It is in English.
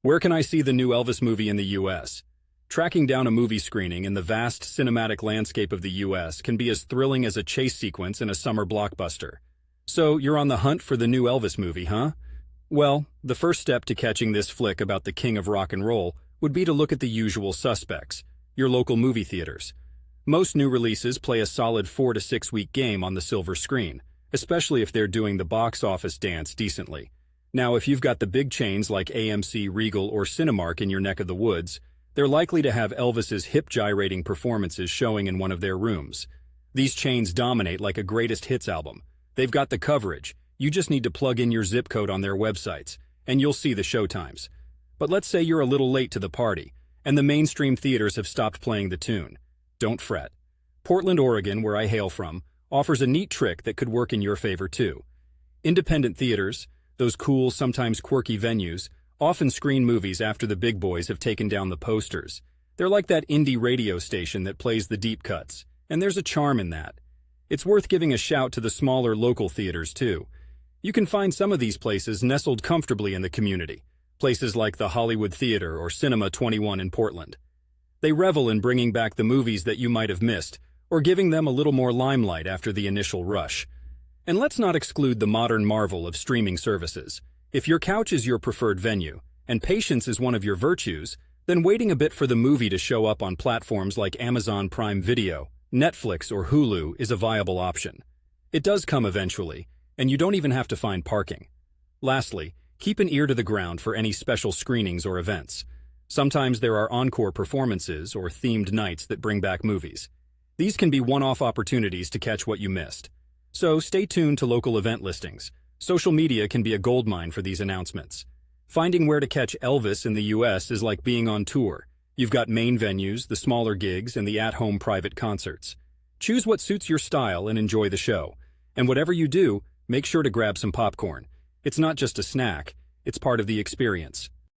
Where can I see the new Elvis movie in the US? Tracking down a movie screening in the vast cinematic landscape of the US can be as thrilling as a chase sequence in a summer blockbuster. So, you're on the hunt for the new Elvis movie, huh? Well, the first step to catching this flick about the king of rock and roll would be to look at the usual suspects, your local movie theaters. Most new releases play a solid 4 to 6 week game on the silver screen, especially if they're doing the box office dance decently. Now, if you've got the big chains like AMC, Regal, or Cinemark in your neck of the woods, they're likely to have Elvis's hip-gyrating performances showing in one of their rooms. These chains dominate like a greatest hits album. They've got the coverage. You just need to plug in your zip code on their websites, and you'll see the showtimes. But let's say you're a little late to the party, and the mainstream theaters have stopped playing the tune. Don't fret. Portland, Oregon, where I hail from, offers a neat trick that could work in your favor too. Independent theaters, those cool, sometimes quirky venues, often screen movies after the big boys have taken down the posters. They're like that indie radio station that plays the deep cuts, and there's a charm in that. It's worth giving a shout to the smaller local theaters too. You can find some of these places nestled comfortably in the community, places like the Hollywood Theater or Cinema 21 in Portland. They revel in bringing back the movies that you might have missed, or giving them a little more limelight after the initial rush. And let's not exclude the modern marvel of streaming services. If your couch is your preferred venue, and patience is one of your virtues, then waiting a bit for the movie to show up on platforms like Amazon Prime Video, Netflix, or Hulu is a viable option. It does come eventually, and you don't even have to find parking. Lastly, keep an ear to the ground for any special screenings or events. Sometimes there are encore performances or themed nights that bring back movies. These can be one-off opportunities to catch what you missed. So stay tuned to local event listings. Social media can be a goldmine for these announcements. Finding where to catch Elvis in the US is like being on tour. You've got main venues, the smaller gigs, and the at-home private concerts. Choose what suits your style and enjoy the show. And whatever you do, make sure to grab some popcorn. It's not just a snack, it's part of the experience.